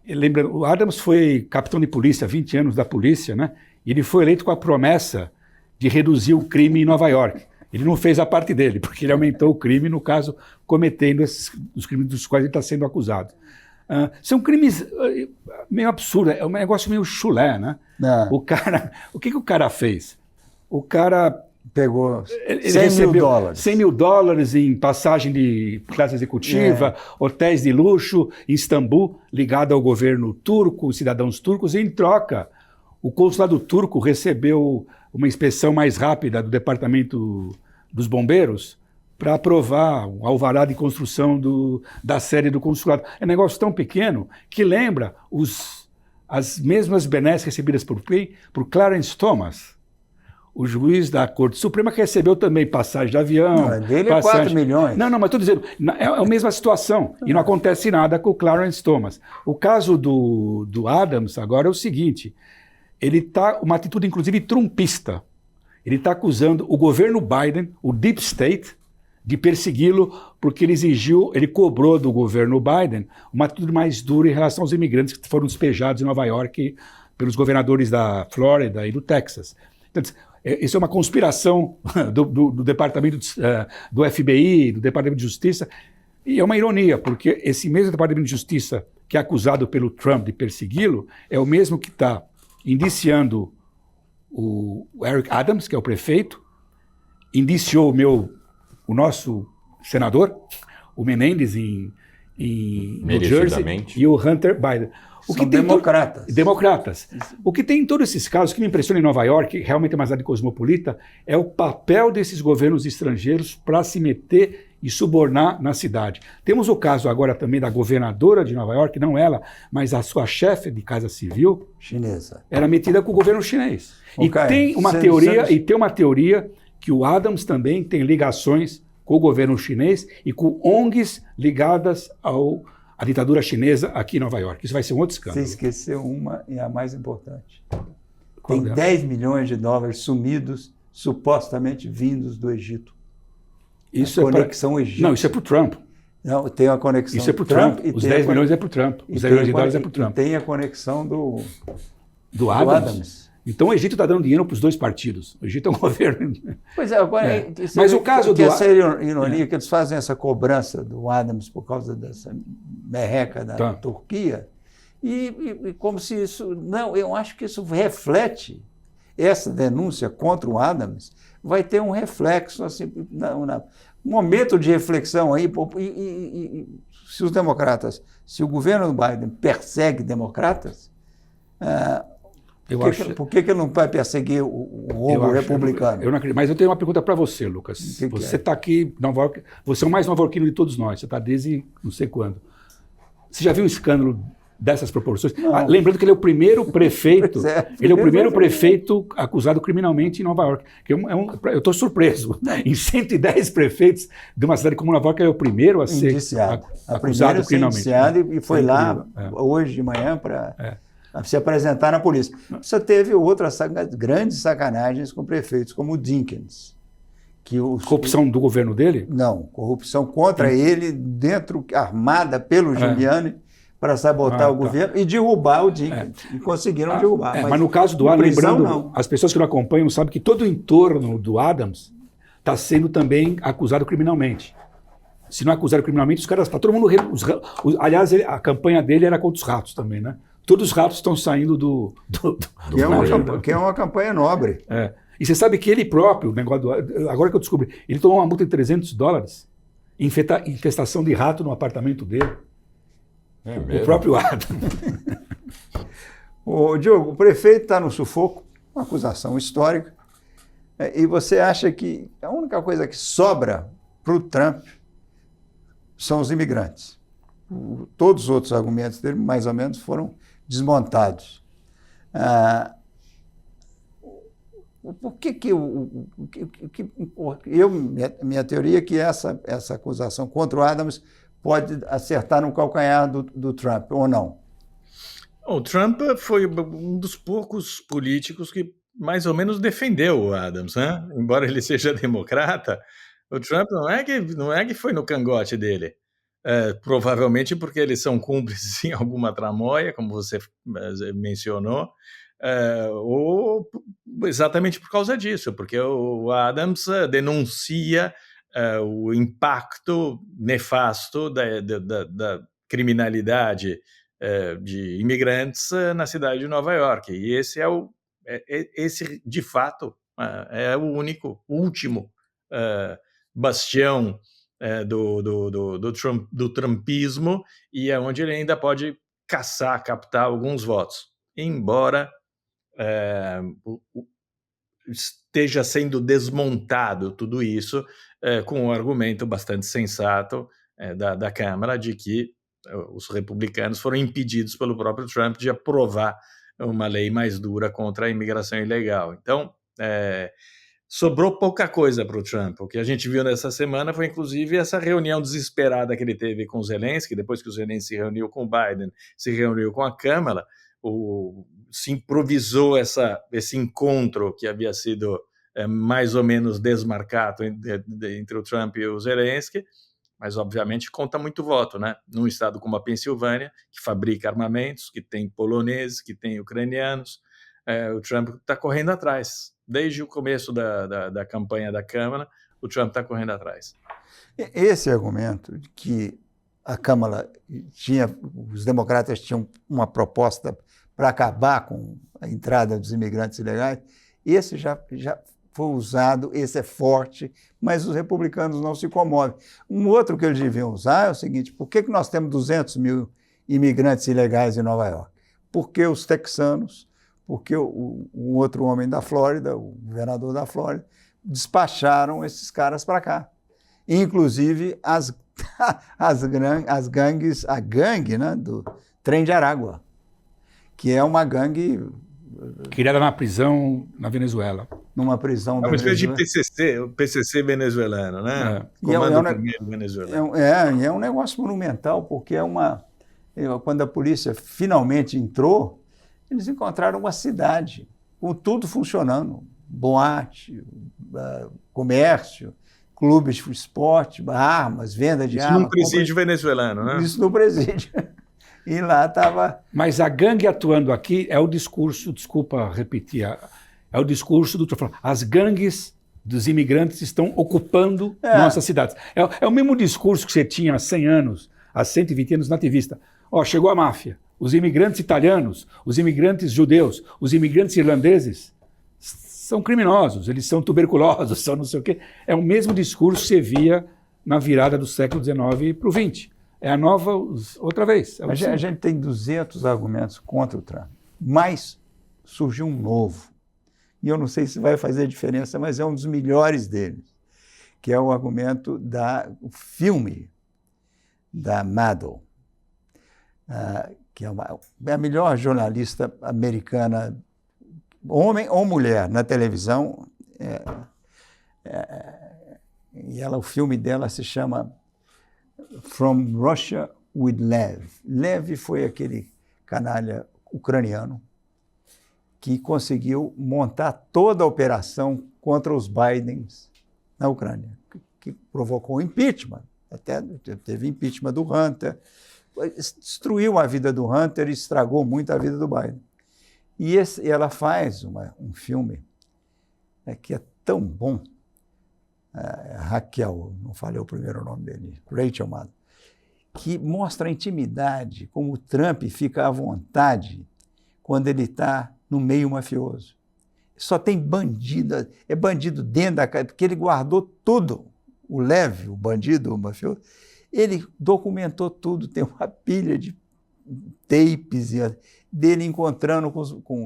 Lembra, o Adams foi capitão de polícia, 20 anos da polícia, né? E ele foi eleito com a promessa de reduzir o crime em Nova York. Ele não fez a parte dele, porque ele aumentou o crime, no caso, cometendo os crimes dos quais ele está sendo acusado. São crimes meio absurdos, é um negócio meio chulé, né? O que o cara fez? O cara pegou ele recebeu 100 mil dólares em passagem de classe executiva, hotéis de luxo em Istambul, ligado ao governo turco, cidadãos turcos, e em troca, o consulado turco recebeu uma inspeção mais rápida do Departamento dos Bombeiros para aprovar o alvará de construção da sede do consulado. É um negócio tão pequeno que lembra as mesmas benesses recebidas por Clarence Thomas, o juiz da Corte Suprema, que recebeu também passagem de avião. Não, dele é 4 milhões. Não, mas estou dizendo, é a mesma situação. E não acontece nada com o Clarence Thomas. O caso do Adams agora é o seguinte: ele está uma atitude, inclusive, trumpista. Ele está acusando o governo Biden, o Deep State, de persegui-lo porque ele cobrou do governo Biden uma atitude mais dura em relação aos imigrantes que foram despejados em Nova York pelos governadores da Flórida e do Texas. Então, isso é uma conspiração do departamento do FBI, do Departamento de Justiça, e é uma ironia, porque esse mesmo Departamento de Justiça que é acusado pelo Trump de persegui-lo é o mesmo que está indiciando o Eric Adams, que é o prefeito, indiciou o nosso senador, o Menendez, em New Jersey, e o Hunter Biden. São democratas. Democratas. O que tem em todos esses casos, que me impressiona em Nova York, realmente é uma cidade cosmopolita, é o papel desses governos estrangeiros para se meter e subornar na cidade. Temos o caso agora também da governadora de Nova York, não ela, mas a sua chefe de casa civil, chinesa, era metida com o governo chinês. Okay. E tem uma teoria que o Adams também tem ligações com o governo chinês e com ONGs ligadas à ditadura chinesa aqui em Nova York. Isso vai ser um outro escândalo. Você esqueceu uma e a mais importante. Qual Tem dela? 10 milhões de dólares sumidos, supostamente vindos do Egito. Isso conexão egípcia. Não, isso é para o Trump. Não, tem a conexão. Isso é para o Trump. Os 10 milhões é para o Trump. Os 10 milhões de dólares é para o Trump. Tem a conexão do Adams. Então o Egito está dando dinheiro para os dois partidos. O Egito é um governo. Pois é, agora. Mas o caso do. Essa ironia que eles fazem essa cobrança do Adams por causa dessa merreca da Turquia. E como se isso. Não, eu acho que isso reflete. Essa denúncia contra o Adams vai ter um reflexo, assim, um momento de reflexão aí. Se os democratas, se o governo do Biden persegue democratas, por que ele não vai perseguir o roubo republicano? Eu não acredito. Mas eu tenho uma pergunta para você, Lucas. Você está aqui em Nova York, você é o mais nova-iorquino de todos nós, você está desde não sei quando. Você já viu um escândalo dessas proporções? Lembrando que ele é o primeiro prefeito, ele é o primeiro prefeito acusado criminalmente em Nova York. Eu estou surpreso. Em 110 prefeitos de uma cidade como Nova York, ele é o primeiro a ser acusado criminalmente. E foi lá hoje de manhã para se apresentar na polícia. Você teve outras grandes sacanagens com prefeitos, como o Dinkins. Corrupção do governo dele? Não, corrupção contra ele, armada pelo Giuliani, para sabotar o governo e derrubar o Dinkins. E conseguiram derrubar. Mas no caso do Adams, lembrando, as pessoas que não acompanham sabem que todo o entorno do Adams está sendo também acusado criminalmente. Se não acusaram criminalmente, os caras... todo mundo... aliás, a campanha dele era contra os ratos também, né? Todos os ratos estão saindo do que é uma campanha nobre. E você sabe que ele próprio, agora que eu descobri, ele tomou uma multa de $300 em infestação de rato no apartamento dele. O próprio Adams. Diogo, o prefeito está no sufoco, uma acusação histórica, e você acha que a única coisa que sobra para o Trump são os imigrantes. Todos os outros argumentos dele, mais ou menos, foram desmontados. Por que minha teoria é que essa acusação contra o Adams pode acertar no calcanhar do Trump, ou não? O Trump foi um dos poucos políticos que mais ou menos defendeu o Adams, né? Embora ele seja democrata, o Trump não é que foi no cangote dele. Provavelmente porque eles são cúmplices em alguma tramóia, como você mencionou, ou exatamente por causa disso, porque o Adams denuncia o impacto nefasto da criminalidade de imigrantes na cidade de Nova York. E esse de fato, é o último bastião do trumpismo, e é onde ele ainda pode captar alguns votos. Embora esteja sendo desmontado tudo isso com um argumento bastante sensato da Câmara de que os republicanos foram impedidos pelo próprio Trump de aprovar uma lei mais dura contra a imigração ilegal. Então, sobrou pouca coisa para o Trump. O que a gente viu nessa semana foi, inclusive, essa reunião desesperada que ele teve com o Zelensky, depois que o Zelensky se reuniu com o Biden, se reuniu com a Câmara, se improvisou esse encontro que havia sido mais ou menos desmarcado entre o Trump e o Zelensky, mas, obviamente, conta muito voto, né? Num estado como a Pensilvânia, que fabrica armamentos, que tem poloneses, que tem ucranianos, o Trump está correndo atrás. Desde o começo da campanha da Câmara, o Trump está correndo atrás. Esse argumento de que a Câmara os democratas tinham uma proposta para acabar com a entrada dos imigrantes ilegais, esse já foi usado, esse é forte, mas os republicanos não se comovem. Um outro que eles deviam usar é o seguinte: por que nós temos 200 mil imigrantes ilegais em Nova York? Porque os texanos, porque o outro homem da Flórida, o governador da Flórida, despacharam esses caras para cá. inclusive as gangues, a gangue, né, do Trem de Aragua, que é uma gangue criada na prisão na Venezuela. Numa prisão da Venezuela. É uma espécie de PCC, o PCC venezuelano, né? Comando Primeiro venezuelano. É um negócio monumental, porque quando a polícia finalmente entrou, eles encontraram uma cidade com tudo funcionando. Boate, comércio, clubes de esporte, armas, venda de armas. Isso num presídio venezuelano, né? Isso no presídio. E lá estava... Mas a gangue atuando aqui é o discurso, desculpa repetir, é o discurso do Trump. As gangues dos imigrantes estão ocupando nossas cidades. É o mesmo discurso que você tinha há 100 anos, há 120 anos na ativista. Chegou a máfia. Os imigrantes italianos, os imigrantes judeus, os imigrantes irlandeses são criminosos, eles são tuberculosos, são não sei o quê. É o mesmo discurso que você via na virada do século XIX para o XX. É a nova, outra vez. A gente tem 200 argumentos contra o Trump, mas surgiu um novo. E eu não sei se vai fazer diferença, mas é um dos melhores deles, que é o argumento do filme da Maddow, que é a melhor jornalista americana, homem ou mulher, na televisão. E o filme dela se chama From Russia with Lev. Lev foi aquele canalha ucraniano que conseguiu montar toda a operação contra os Bidens na Ucrânia, que provocou impeachment. Até teve impeachment do Hunter, destruiu a vida do Hunter e estragou muito a vida do Biden. E ela faz um filme que é tão bom, Raquel, não falei o primeiro nome dele, Rachel Maddow, que mostra a intimidade, como o Trump fica à vontade quando ele está no meio mafioso. Só tem bandido, é bandido dentro da casa, porque ele guardou tudo. O Lev, o bandido, o mafioso, ele documentou tudo, tem uma pilha de tapes dele encontrando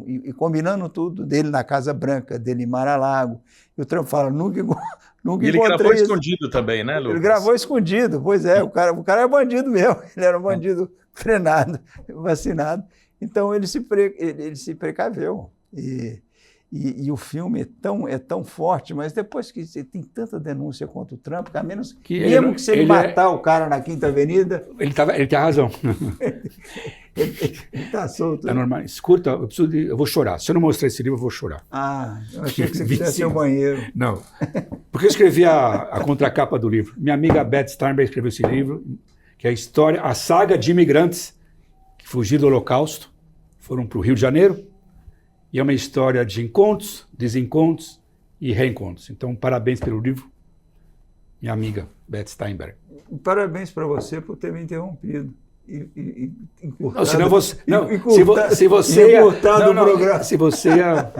e combinando tudo, dele na Casa Branca, dele em Mar-a-Lago. E o Trump fala, nunca encontrei ele gravou isso. Escondido também, né, Lucas? Ele gravou escondido, pois é, o cara é bandido mesmo, ele era um bandido treinado, vacinado. Então ele se precaveu. E o filme é tão forte, mas depois que você tem tanta denúncia contra o Trump, que a menos que se ele matar o cara na Quinta Avenida... Ele tem razão. Ele está solto. É normal. Escuta, eu vou chorar. Se eu não mostrar esse livro, eu vou chorar. Eu achei que você quisesse ir ao banheiro. Não. Porque eu escrevi a contracapa do livro. Minha amiga Beth Steinberg escreveu esse livro, que é a saga de imigrantes que fugiram do Holocausto, foram para o Rio de Janeiro, e é uma história de encontros, desencontros e reencontros. Então, parabéns pelo livro, minha amiga Beth Steinberg. Parabéns para você por ter me interrompido. Se você ia...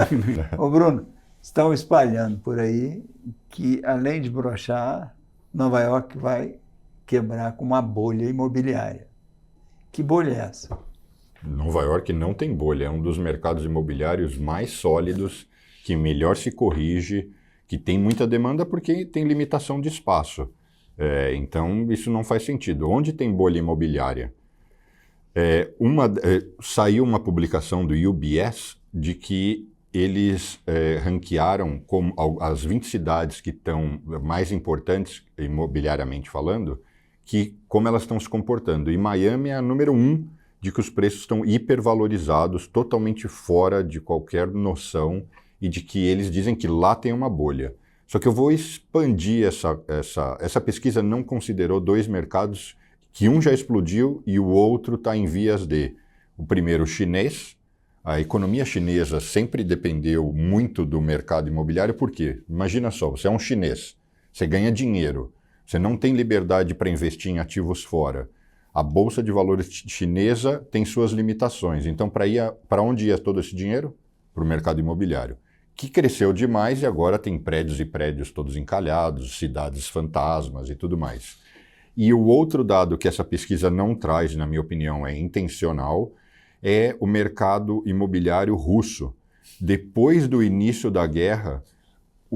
Ô Bruno, estão espalhando por aí que, além de brochar, Nova York vai quebrar com uma bolha imobiliária. Que bolha é essa? Nova York não tem bolha, é um dos mercados imobiliários mais sólidos, que melhor se corrige, que tem muita demanda porque tem limitação de espaço. Então, isso não faz sentido. Onde tem bolha imobiliária? Saiu uma publicação do UBS de que eles ranquearam como as 20 cidades que estão mais importantes, imobiliariamente falando, como elas estão se comportando. E Miami é a número 1 de que os preços estão hipervalorizados, totalmente fora de qualquer noção, e de que eles dizem que lá tem uma bolha. Só que eu vou expandir essa pesquisa não considerou 2 mercados, que um já explodiu e o outro está em vias de. O primeiro, o chinês. A economia chinesa sempre dependeu muito do mercado imobiliário, por quê? Imagina só, você é um chinês, você ganha dinheiro, você não tem liberdade para investir em ativos fora. A Bolsa de Valores chinesa tem suas limitações. Então, para onde ia todo esse dinheiro? Para o mercado imobiliário, que cresceu demais e agora tem prédios e prédios todos encalhados, cidades fantasmas e tudo mais. E o outro dado que essa pesquisa não traz, na minha opinião, é intencional, é o mercado imobiliário russo. Depois do início da guerra,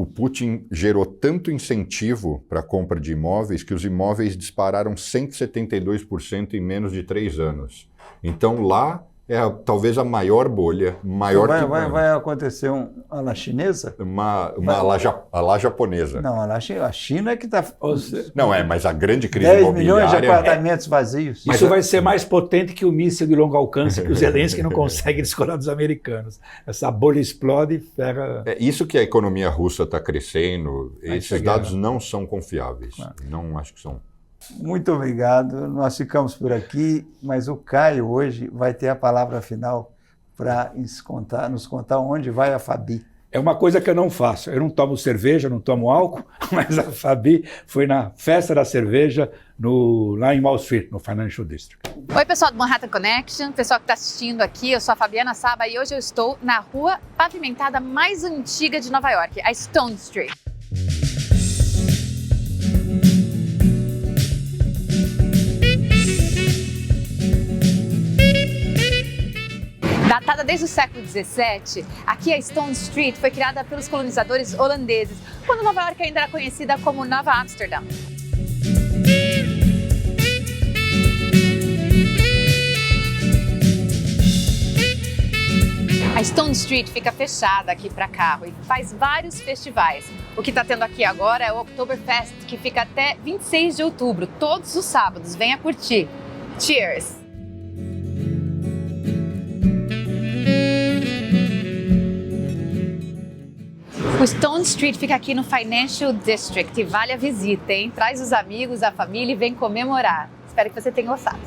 o Putin gerou tanto incentivo para a compra de imóveis que os imóveis dispararam 172% em menos de 3 anos. Então lá é talvez a maior bolha, maior que... Vai acontecer a la chinesa? A la japonesa. Não, a China é que está... Não, mas a grande crise 10 imobiliária... milhões de apartamentos vazios. Isso vai ser mais potente que o míssil de longo alcance que o Zelensky não consegue descolar dos americanos. Essa bolha explode e ferra... É isso que a economia russa está crescendo. Esses dados não são confiáveis. Não acho que são... Muito obrigado. Nós ficamos por aqui, mas o Caio hoje vai ter a palavra final para nos contar onde vai a Fabi. É uma coisa que eu não faço. Eu não tomo cerveja, não tomo álcool, mas a Fabi foi na festa da cerveja lá em Wall Street, no Financial District. Oi, pessoal do Manhattan Connection, pessoal que está assistindo aqui, eu sou a Fabiana Saba e hoje eu estou na rua pavimentada mais antiga de Nova York, a Stone Street. Datada desde o século XVII, aqui a Stone Street foi criada pelos colonizadores holandeses, quando Nova York ainda era conhecida como Nova Amsterdã. A Stone Street fica fechada aqui para carro e faz vários festivais. O que está tendo aqui agora é o Oktoberfest, que fica até 26 de outubro, todos os sábados. Venha curtir. Cheers! O Stone Street fica aqui no Financial District e vale a visita, hein? Traz os amigos, a família e vem comemorar. Espero que você tenha gostado.